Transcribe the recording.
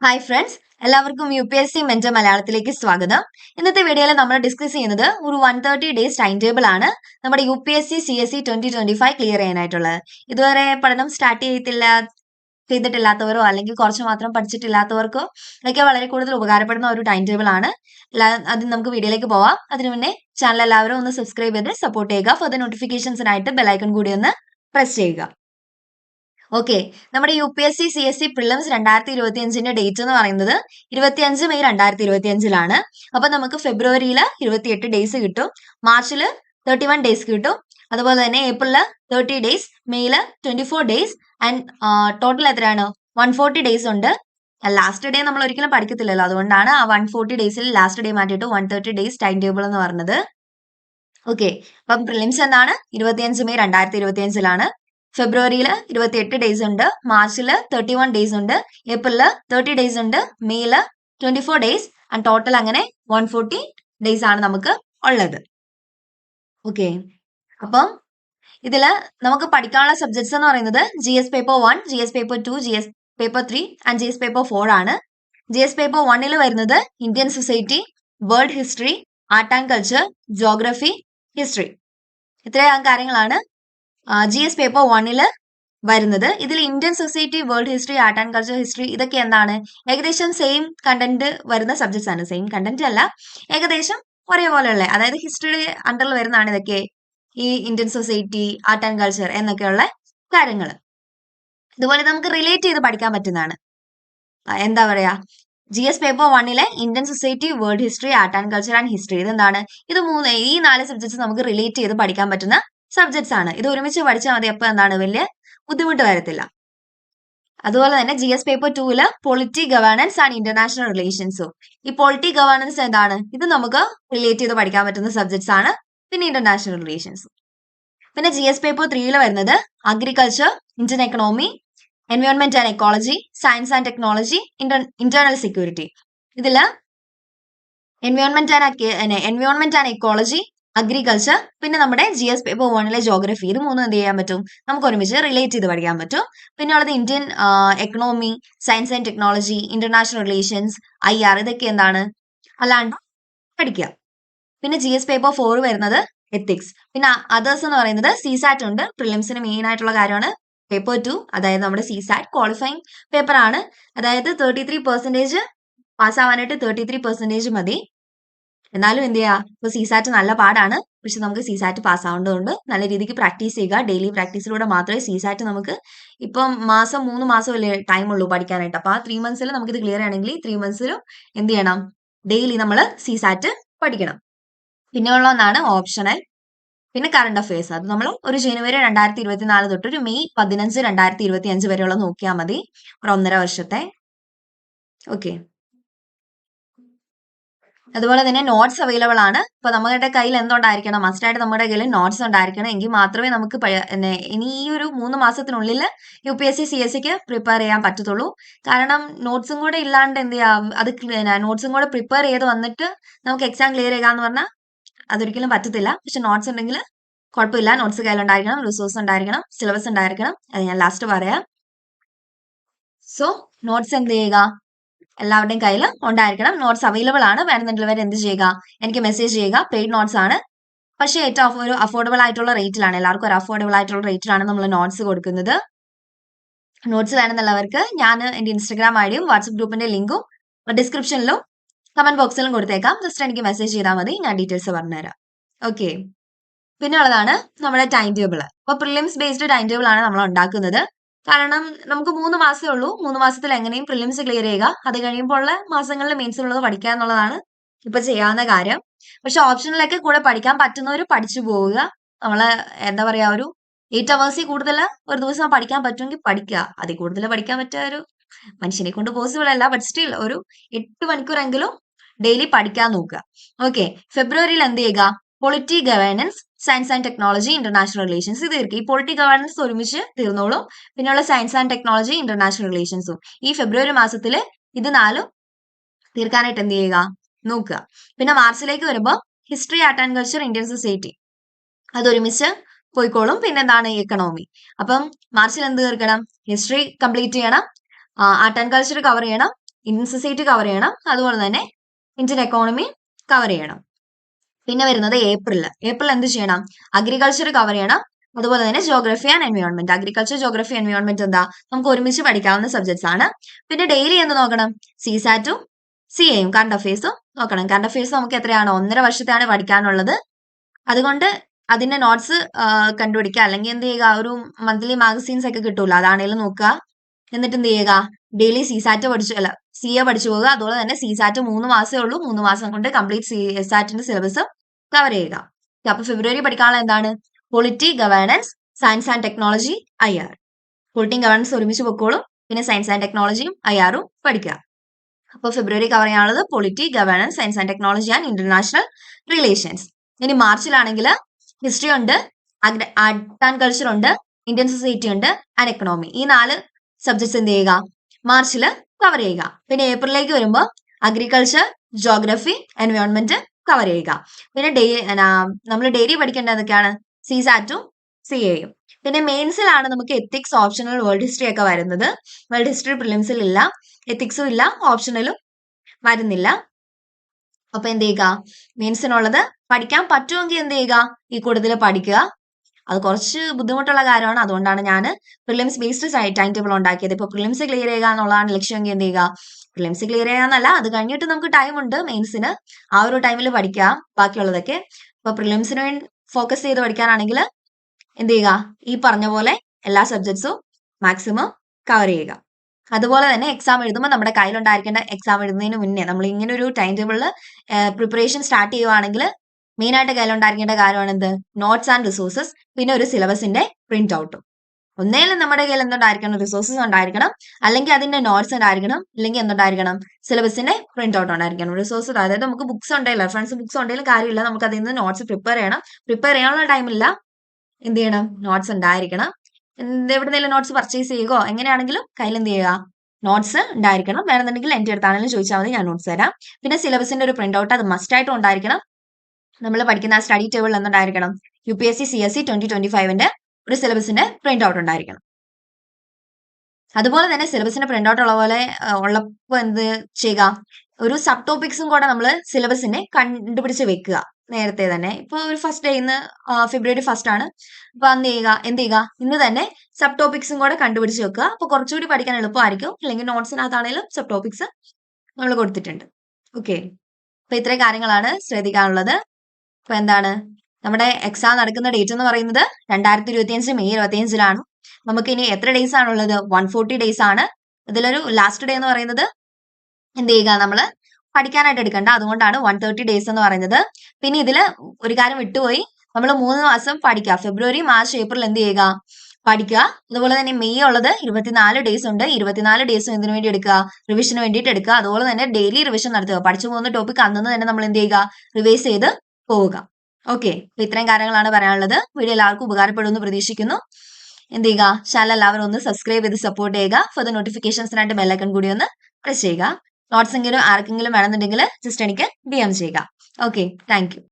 Hi friends, എല്ലാവർക്കും UPSC mentor മലയാളത്തിലേക്ക് സ്വാഗതം. ഇന്നത്തെ വീഡിയോയിൽ നമ്മൾ ഡിസ്കസ് ചെയ്യുന്നത് ഒരു 130 ഡേയ്സ് ടൈം ടേബിൾ ആണ് നമ്മുടെ UPSC CSE 2025 ക്ലിയർ ചെയ്യാനായിട്ടുള്ളത്. ഇതുവരെ പഠനം സ്റ്റാർട്ട് ചെയ്തിട്ടില്ലാത്തവരോ അല്ലെങ്കിൽ കുറച്ച് മാത്രം പഠിച്ചിട്ടില്ലാത്തവർക്കോ ഒക്കെ വളരെ കൂടുതൽ ഉപകാരപ്പെടുന്ന ഒരു ടൈം ടേബിൾ ആണ്. ആദ്യം നമുക്ക് വീഡിയോയിലേക്ക് പോവാം. അതിനു മുന്നേ ചാനൽ എല്ലാവരും ഒന്ന് സബ്സ്ക്രൈബ് ചെയ്ത് സപ്പോർട്ട് ചെയ്യുക. ഫർദർ നോട്ടിഫിക്കേഷൻസിനായിട്ട് ബെലൈക്കൺ കൂടി ഒന്ന് പ്രസ് ചെയ്യുക. ഓക്കെ, നമ്മുടെ UPSC CSE പ്രിലിംസ് 2025 ഡേറ്റ് എന്ന് പറയുന്നത് 25 മെയ് 2025 അപ്പൊ നമുക്ക് ഫെബ്രുവരിയിൽ 28 ഡേയ്സ് കിട്ടും, മാർച്ചിൽ 31 ഡേയ്സ് കിട്ടും, അതുപോലെ തന്നെ ഏപ്രിലിൽ 30 ഡേയ്സ്, മെയ്യിൽ 24 ഡേയ്സ് ആൻഡ് ടോട്ടൽ എത്രയാണ് 140 ഡേയ്സ് ഉണ്ട്. ലാസ്റ്റ് ഡേ നമ്മൾ ഒരിക്കലും പഠിക്കത്തില്ലല്ലോ, അതുകൊണ്ടാണ് ആ 140 ഡേയ്സിൽ ലാസ്റ്റ് ഡേ മാറ്റിയിട്ട് 130 ഡേയ്സ് ടൈം ടേബിൾ എന്ന് പറഞ്ഞത്. ഓക്കെ, അപ്പം പ്രിലിംസ് എന്താണ് 25 മെയ് 2025 ഫെബ്രുവരിയിൽ 28 ഡേയ്സ് ഉണ്ട്, മാർച്ചിൽ 31 ഡേയ്സ് ഉണ്ട്, ഏപ്രിലിൽ 30 ഡേയ്സ് ഉണ്ട്, മെയ്യിൽ 24 ഡേയ്സ് ആൻഡ് ടോട്ടൽ അങ്ങനെ 140 ഡേയ്സ് ആണ് നമുക്ക് ഉള്ളത്. ഓക്കെ, അപ്പം ഇതില് നമുക്ക് പഠിക്കാനുള്ള സബ്ജക്ട്സ് എന്ന് പറയുന്നത് GS paper 1, GS paper 2, GS paper 3 and GS paper 4 ആണ്. GS പേപ്പർ 1 വരുന്നത് Indian society, world history, art and culture, geography, history, ഇത്രയും കാര്യങ്ങളാണ് GS പേപ്പർ 1 വരുന്നത്. ഇതിൽ Indian society, world history, art and culture, history ഇതൊക്കെ എന്താണ് ഏകദേശം സെയിം കണ്ടന്റ് വരുന്ന സബ്ജക്ട്സ് ആണ്. സെയിം കണ്ടന്റ് അല്ല, ഏകദേശം ഒരേപോലെയുള്ള, അതായത് ഹിസ്റ്ററി അണ്ടറിൽ വരുന്നതാണ് ഇതൊക്കെ, ഈ Indian society, art and culture എന്നൊക്കെയുള്ള കാര്യങ്ങൾ. ഇതുപോലെ നമുക്ക് റിലേറ്റ് ചെയ്ത് പഠിക്കാൻ പറ്റുന്നതാണ്. എന്താ പറയാ, GS paper 1 Indian society, world history, art and culture and history ഇതെന്താണ്, ഈ 4 സബ്ജക്ട്സ് നമുക്ക് റിലേറ്റ് ചെയ്ത് പഠിക്കാൻ പറ്റുന്ന സബ്ജക്ട്സ് ആണ്. ഇത് ഒരുമിച്ച് പഠിച്ചാൽ മതി, അപ്പൊ എന്താണ് വലിയ ബുദ്ധിമുട്ട് വരത്തില്ല. അതുപോലെ തന്നെ GS paper 2 polity, governance and international റിലേഷൻസും. ഈ പൊളിറ്റി, ഗവേണൻസ് എന്താണ്, ഇത് നമുക്ക് റിലേറ്റ് ചെയ്ത് പഠിക്കാൻ പറ്റുന്ന സബ്ജക്ട്സ് ആണ്. പിന്നെ ഇന്റർനാഷണൽ റിലേഷൻസും. പിന്നെ GS പേപ്പർ 3 വരുന്നത് agriculture, Indian economy, environment and ecology, science and technology, internal security. ഇതില് എൻവയോൺമെന്റ് ആൻഡ് എക്കോളജി, അഗ്രികൾച്ചർ, പിന്നെ നമ്മുടെ GS പേപ്പർ 1 ജോഗ്രഫി, ഇത് മൂന്നും എന്ത് ചെയ്യാൻ പറ്റും, നമുക്ക് ഒരുമിച്ച് റിലേറ്റ് ചെയ്ത് പഠിക്കാൻ പറ്റും. പിന്നെ ഉള്ളത് Indian economy, science and technology, international relations, IR ഇതൊക്കെ എന്താണ് അല്ലാണ്ട് പഠിക്കുക. പിന്നെ GS പേപ്പർ 4 വരുന്നത് എത്തിക്സ്. പിന്നെ അതേഴ്സ് എന്ന് പറയുന്നത് CSAT ഉണ്ട്. പ്രിലിംസിന് മെയിൻ ആയിട്ടുള്ള കാര്യമാണ് പേപ്പർ 2, അതായത് നമ്മുടെ CSAT ക്വാളിഫൈങ് പേപ്പർ ആണ്. അതായത് 33% പാസ്സാവാനായിട്ട് 33% മതി. എന്നാലും എന്ത് ചെയ്യുക, ഇപ്പൊ CSAT നല്ല പാടാണ്, പക്ഷെ നമുക്ക് CSAT പാസ്സാവേണ്ടതുകൊണ്ട് നല്ല രീതിക്ക് പ്രാക്ടീസ് ചെയ്യുക. ഡെയിലി പ്രാക്ടീസിലൂടെ മാത്രമേ CSAT നമുക്ക്, ഇപ്പം 3 മാസം അല്ലേ ടൈം ഉള്ളൂ പഠിക്കാനായിട്ട്. അപ്പൊ ആ 3 മന്ത്സിൽ നമുക്ക് ഇത് ക്ലിയർ ചെയ്യണമെങ്കിൽ 3 മന്ത്സിലും എന്ത് ചെയ്യണം, ഡെയിലി നമ്മൾ CSAT പഠിക്കണം. പിന്നെ ഉള്ള ഒന്നാണ് ഓപ്ഷണൽ. പിന്നെ കറണ്ട് അഫയേഴ്സ്, അത് നമ്മൾ ഒരു ജനുവരി 2024 തൊട്ട് ഒരു മെയ് 15, 2025 വരെയുള്ള നോക്കിയാൽ മതി, ഒരു 1.5 വർഷത്തെ. ഓക്കെ, അതുപോലെ തന്നെ നോട്ട്സ് അവൈലബിൾ ആണ്. ഇപ്പൊ നമ്മുടെ കയ്യിൽ എന്തുണ്ടായിരിക്കണം, മസ്റ്റായിട്ട് നമ്മുടെ കയ്യിൽ നോട്ട്സ് ഉണ്ടായിരിക്കണം, എങ്കിൽ മാത്രമേ നമുക്ക് ഇനി ഈ ഒരു 3 മാസത്തിനുള്ളിൽ UPSC CSEക്ക് പ്രിപ്പയർ ചെയ്യാൻ പറ്റത്തുള്ളൂ. കാരണം നോട്ട്സും കൂടെ ഇല്ലാണ്ട് എന്ത് ചെയ്യാം, അത് നോട്ട്സും കൂടെ പ്രിപ്പയർ ചെയ്ത് വന്നിട്ട് നമുക്ക് എക്സാം ക്ലിയർ ചെയ്യാന്ന് പറഞ്ഞാൽ അതൊരിക്കലും പറ്റത്തില്ല. പക്ഷെ നോട്ട്സ് ഉണ്ടെങ്കിൽ കുഴപ്പമില്ല. നോട്ട്സ് കയ്യിലുണ്ടായിരിക്കണം, റിസോഴ്സ് ഉണ്ടായിരിക്കണം, സിലബസ് ഉണ്ടായിരിക്കണം, അത് ഞാൻ ലാസ്റ്റ് പറയാം. സോ നോട്ട്സ് എന്ത് ചെയ്യുക, എല്ലാവരുടെയും കയ്യിൽ ഉണ്ടായിരിക്കണം. നോട്ട്സ് അവൈലബിൾ ആണ്. വേണമെന്നുള്ളവർ എന്ത് ചെയ്യുക, എനിക്ക് മെസ്സേജ് ചെയ്യുക. പെയ്ഡ് നോട്ട്സ് ആണ്, പക്ഷേ ഏറ്റവും ഒരു അഫോർഡബിൾ ആയിട്ടുള്ള റേറ്റിലാണ്, എല്ലാവർക്കും ഒരു അഫോർഡബിൾ ആയിട്ടുള്ള റേറ്റിലാണ് നമ്മൾ നോട്ട്സ് കൊടുക്കുന്നത്. നോട്ട്സ് വേണമെന്നുള്ളവർക്ക് ഞാൻ എന്റെ ഇൻസ്റ്റാഗ്രാം ഐഡിയും വാട്സ്ആപ്പ് ഗ്രൂപ്പിന്റെ ലിങ്കും ഡിസ്ക്രിപ്ഷനിലും കമന്റ് ബോക്സിലും കൊടുത്തേക്കാം. ജസ്റ്റ് എനിക്ക് മെസ്സേജ് ചെയ്താൽ മതി, ഞാൻ ഡീറ്റെയിൽസ് പറഞ്ഞുതരാം. ഓക്കെ, പിന്നെ ഉള്ളതാണ് നമ്മുടെ ടൈം ടേബിൾ. അപ്പൊ പ്രിലിംസ് ബേസ്ഡ് ടൈം ടേബിൾ ആണ് നമ്മൾ ഉണ്ടാക്കുന്നത്. കാരണം നമുക്ക് 3 മാസമേ ഉള്ളൂ. 3 മാസത്തിൽ എങ്ങനെയും പ്രിലിംസ് ക്ലിയർ ചെയ്യുക, അത് കഴിയുമ്പോൾ ഉള്ള മാസങ്ങളിൽ മെയിൻസിലുള്ളത് പഠിക്കുക എന്നുള്ളതാണ് ഇപ്പൊ ചെയ്യാവുന്ന കാര്യം. പക്ഷെ ഓപ്ഷനിലൊക്കെ കൂടെ പഠിക്കാൻ പറ്റുന്നവർ പഠിച്ചു പോവുക. നമ്മള് എന്താ പറയാ, ഒരു 8 അവേഴ്സിൽ കൂടുതൽ ഒരു ദിവസം പഠിക്കാൻ പറ്റുമെങ്കിൽ പഠിക്കുക. അതിൽ കൂടുതൽ പഠിക്കാൻ പറ്റിയ ഒരു മനുഷ്യനെ കൊണ്ട് പോസിബിൾ അല്ല, ബട്ട് സ്റ്റിൽ ഒരു 8 മണിക്കൂറെങ്കിലും ഡെയിലി പഠിക്കാൻ നോക്കുക. ഓക്കെ, ഫെബ്രുവരിയിൽ എന്ത് ചെയ്യുക, polity, governance, science and technology, international relations ഇത് തീർക്കുക. ഈ പൊളിറ്റി, ഗവേണൻസ് ഒരുമിച്ച് തീർന്നോളും. പിന്നെയുള്ള സയൻസ് ആൻഡ് ടെക്നോളജി, ഇന്റർനാഷണൽ റിലേഷൻസും ഈ ഫെബ്രുവരി മാസത്തിൽ ഇത് 4 തീർക്കാനായിട്ട് എന്ത് ചെയ്യുക, നോക്കുക. പിന്നെ മാർച്ചിലേക്ക് വരുമ്പോൾ history, art and culture, Indian society അതൊരുമിച്ച് പോയിക്കോളും. പിന്നെ എന്താണ് എക്കണോമി. അപ്പം മാർച്ചിൽ എന്ത് തീർക്കണം, ഹിസ്റ്ററി കംപ്ലീറ്റ് ചെയ്യണം, ആർട്ട് ആൻഡ് കൾച്ചർ കവർ ചെയ്യണം, ഇന്ത്യൻ സൊസൈറ്റി കവർ ചെയ്യണം, അതുപോലെ തന്നെ ഇന്ത്യൻ എക്കോണമി കവർ ചെയ്യണം. പിന്നെ വരുന്നത് ഏപ്രിൽ എന്ത് ചെയ്യണം? അഗ്രികൾച്ചർ കവർ ചെയ്യണം, അതുപോലെ തന്നെ geography and environment. Agriculture, geography, environment എന്താ നമുക്ക് ഒരുമിച്ച് പഠിക്കാവുന്ന സബ്ജക്ട്സ് ആണ്. പിന്നെ ഡെയിലി എന്ത് നോക്കണം? CSAT-ഉം CA-യും കറണ്ട് അഫയേഴ്സും നോക്കണം. കറണ്ട് അഫയേഴ്സ് നമുക്ക് എത്രയാണ്? 1.5 വർഷത്തെയാണ് പഠിക്കാനുള്ളത്. അതുകൊണ്ട് അതിന്റെ നോട്ട്സ് കണ്ടുപിടിക്കുക, അല്ലെങ്കിൽ എന്ത് ചെയ്യുക, ഒരു മന്ത്ലി മാഗസീൻസ് ഒക്കെ കിട്ടൂല്ലോ, അതാണെങ്കിലും നോക്കുക. എന്നിട്ട് എന്ത് ചെയ്യുക? ഡെയിലി CA പഠിച്ചു പോകുക. അതുപോലെ തന്നെ CSAT 3 മാസമേ ഉള്ളൂ. 3 മാസം കൊണ്ട് കംപ്ലീറ്റ് CSAT-ന്റെ സിലബസ് കവർ ചെയ്യുക. അപ്പൊ ഫെബ്രുവരി പഠിക്കാനുള്ള എന്താണ്? Polity, governance, science and technology, IR. പൊളിറ്റിയും ഗവേണൻസ് ഒരുമിച്ച് പൊക്കോളും. പിന്നെ സയൻസ് ആൻഡ് ടെക്നോളജിയും IR-ഉം പഠിക്കുക. അപ്പോൾ ഫെബ്രുവരി കവർ ചെയ്യാനുള്ളത് polity, governance, science and technology and international relations. ഇനി മാർച്ചിലാണെങ്കിൽ ഹിസ്റ്ററി ഉണ്ട്, ആർട്ട് ആൻഡ് കൾച്ചർ ഉണ്ട്, ഇന്ത്യൻ സൊസൈറ്റി ഉണ്ട്, ആൻഡ് എക്കണോമി. ഈ 4 സബ്ജക്ട്സ് എന്ത് ചെയ്യുക? മാർച്ചിൽ കവർ ചെയ്യുക. പിന്നെ ഏപ്രിലേക്ക് വരുമ്പോൾ അഗ്രികൾച്ചർ, ജോഗ്രഫി, എൻവയോൺമെന്റ് കവർ ചെയ്യുക. പിന്നെ നമ്മൾ ഡെയിലി പഠിക്കേണ്ട എന്തൊക്കെയാണ്? CSAT-ഉം CA-യും. പിന്നെ മെയിൻസിലാണ് നമുക്ക് എത്തിക്സ്, ഓപ്ഷണൽ, വേൾഡ് ഹിസ്റ്ററി ഒക്കെ വരുന്നത്. വേൾഡ് ഹിസ്റ്ററി പ്രിലിംസിൽ ഇല്ല, എത്തിക്സും ഇല്ല, ഓപ്ഷണലും വരുന്നില്ല. അപ്പൊ എന്ത് ചെയ്യുക? മെയിൻസിനുള്ളത് പഠിക്കാൻ പറ്റുമെങ്കിൽ എന്ത് ചെയ്യുക? ഈ കൂട്ടത്തിൽ പഠിക്കുക. അത് കുറച്ച് ബുദ്ധിമുട്ടുള്ള കാര്യമാണ്, അതുകൊണ്ടാണ് ഞാൻ പ്രിലിംസ് ബേസ്ഡ് ടൈം ടേബിൾ ഉണ്ടാക്കിയത്. ഇപ്പൊ പ്രിലിംസ് ക്ലിയർ ചെയ്യുക എന്നുള്ളതാണ് ലക്ഷ്യമെങ്കിൽ എന്ത് ചെയ്യുക? പ്രിലിംസ് ക്ലിയർ ചെയ്യാന്നല്ല, അത് കഴിഞ്ഞിട്ട് നമുക്ക് ടൈം ഉണ്ട് മെയിൻസിന്, ആ ഒരു ടൈമിൽ പഠിക്കുക ബാക്കിയുള്ളതൊക്കെ. ഇപ്പൊ പ്രിലിംസിന് വേണ്ടി ഫോക്കസ് ചെയ്ത് പഠിക്കാനാണെങ്കിൽ എന്ത് ചെയ്യുക? ഈ പറഞ്ഞ പോലെ എല്ലാ സബ്ജക്ട്സും മാക്സിമം കവർ ചെയ്യുക. അതുപോലെ തന്നെ എക്സാം എഴുതുമ്പോൾ നമ്മുടെ കയ്യിലുണ്ടായിരിക്കേണ്ട, എക്സാം എഴുതുന്നതിന് മുന്നേ നമ്മൾ ഇങ്ങനെ ഒരു ടൈം ടേബിളിൽ പ്രിപ്പറേഷൻ സ്റ്റാർട്ട് ചെയ്യുവാണെങ്കിൽ മെയിൻ ആയിട്ട് കയ്യിലുണ്ടായിരിക്കേണ്ട കാര്യമാണ് എന്ത്? നോട്ട്സ് ആൻഡ് റിസോഴ്സസ്, പിന്നെ ഒരു സിലബസിന്റെ പ്രിന്റ് ഔട്ടും. ഒന്നേലും നമ്മുടെ കയ്യിൽ എന്തുണ്ടായിരിക്കണം? റിസോഴ്സസ് ഉണ്ടായിരിക്കണം, അല്ലെങ്കിൽ അതിന്റെ നോട്ട്സ് ഉണ്ടായിരിക്കണം, അല്ലെങ്കിൽ എന്തുണ്ടായിരിക്കണം? സിലബസിന്റെ പ്രിന്റ് ഔട്ട് ഉണ്ടായിരിക്കണം. റിസോഴ്സസ് അതായത് നമുക്ക് ബുക്സ് ഉണ്ടെങ്കിൽ, റെഫറൻസ് ബുക്സ് ഉണ്ടെങ്കിലും കാര്യമില്ല, നമുക്ക് അതിൽ നിന്ന് നോട്ട്സ് പ്രിപ്പയർ ചെയ്യണം. പ്രിപ്പയർ ചെയ്യാനുള്ള ടൈമില്ല, എന്ത് ചെയ്യണം? നോട്ട്സ് ഉണ്ടായിരിക്കണം. എവിടെന്നെങ്കിലും നോട്ട്സ് പർച്ചേസ് ചെയ്യുകയോ എങ്ങനെയാണെങ്കിലും കയ്യിൽ എന്ത് ചെയ്യുക? നോട്ട്സ് ഉണ്ടായിരിക്കണം. വേണമെന്നുണ്ടെങ്കിൽ എൻ്റെ അടുത്താണെങ്കിലും ചോദിച്ചാൽ മതി, ഞാൻ നോട്ട്സ് തരാം. പിന്നെ സിലബസിന്റെ ഒരു പ്രിന്റ് ഔട്ട് അത് മസ്റ്റ് ആയിട്ടും ഉണ്ടായിരിക്കണം. നമ്മൾ പഠിക്കുന്ന സ്റ്റഡി ടേബിളിൽ എന്തുണ്ടായിരിക്കണം? UPSC CSE 2025-ന്റെ ഒരു സിലബസിന്റെ പ്രിന്റ് ഔട്ട് ഉണ്ടായിരിക്കണം. അതുപോലെ തന്നെ സിലബസിന്റെ പ്രിന്റ് ഔട്ട് ഉള്ളപ്പോൾ എന്ത് ചെയ്യുക? ഒരു സബ് ടോപ്പിക്സും കൂടെ നമ്മൾ സിലബസിനെ കണ്ടുപിടിച്ച് വെക്കുക നേരത്തെ തന്നെ. ഇപ്പൊ ഒരു ഫസ്റ്റ് ഡേ, ഇന്ന് ഫെബ്രുവരി 1 ആണ്. അപ്പൊ എന്ത് ചെയ്യുക? ഇന്ന് തന്നെ സബ് ടോപ്പിക്സും കൂടെ കണ്ടുപിടിച്ച് വെക്കുക. അപ്പൊ കുറച്ചുകൂടി പഠിക്കാൻ എളുപ്പമായിരിക്കും. അല്ലെങ്കിൽ നോട്ട്സിനകത്താണെങ്കിലും സബ് ടോപ്പിക്സ് നമ്മൾ കൊടുത്തിട്ടുണ്ട്. ഓക്കെ, അപ്പൊ ഇത്രയും കാര്യങ്ങളാണ് ശ്രദ്ധിക്കാനുള്ളത്. അപ്പൊ എന്താണ് നമ്മുടെ എക്സാം നടക്കുന്ന ഡേറ്റ് എന്ന് പറയുന്നത് 2025 മെയ് 25-ലാണ്. നമുക്ക് ഇനി എത്ര ഡേയ്സ് ആണുള്ളത്? 140 ഡേയ്സ് ആണ്. ഇതിലൊരു ലാസ്റ്റ് ഡേ എന്ന് പറയുന്നത് എന്ത് ചെയ്യുക? നമ്മൾ പഠിക്കാനായിട്ട് എടുക്കണ്ട, അതുകൊണ്ടാണ് 130 ഡേയ്സ് എന്ന് പറയുന്നത്. പിന്നെ ഇതിൽ ഒരു കാര്യം വിട്ടുപോയി, നമ്മൾ 3 മാസം പഠിക്കുക. ഫെബ്രുവരി, മാർച്ച്, ഏപ്രിൽ എന്ത് ചെയ്യുക? പഠിക്കുക. അതുപോലെ തന്നെ മെയ് ഉള്ളത് 24 ഡേയ്സ് ഉണ്ട്. 24 ഡേയ്സും എന്തിനു വേണ്ടി എടുക്കുക? റിവിഷന് വേണ്ടിയിട്ട് എടുക്കുക. അതുപോലെ തന്നെ ഡെയിലി റിവിഷൻ നടത്തുക. പഠിച്ചു പോകുന്ന ടോപ്പിക് അന്നു തന്നെ നമ്മൾ എന്ത് ചെയ്യുക? റിവൈസ് ചെയ്ത് പോവുക. ഓക്കെ, അപ്പൊ ഇത്രയും കാര്യങ്ങളാണ് പറയാനുള്ളത്. വീഡിയോ എല്ലാവർക്കും ഉപകാരപ്പെടുമെന്ന് പ്രതീക്ഷിക്കുന്നു. എന്ത് ചെയ്യുക? ചാനൽ എല്ലാവരും ഒന്ന് സബ്സ്ക്രൈബ് ചെയ്ത് സപ്പോർട്ട് ചെയ്യുക. ഫർദർ നോട്ടിഫിക്കേഷൻസിനായിട്ട് ബെല്ലൈക്കൺ കൂടി ഒന്ന് പ്രസ് ചെയ്യുക. നോട്ട്സ് എങ്കിലും ആർക്കെങ്കിലും വേണമെന്നുണ്ടെങ്കിൽ ജസ്റ്റ് എനിക്ക് DM ചെയ്യുക. Okay, thank you.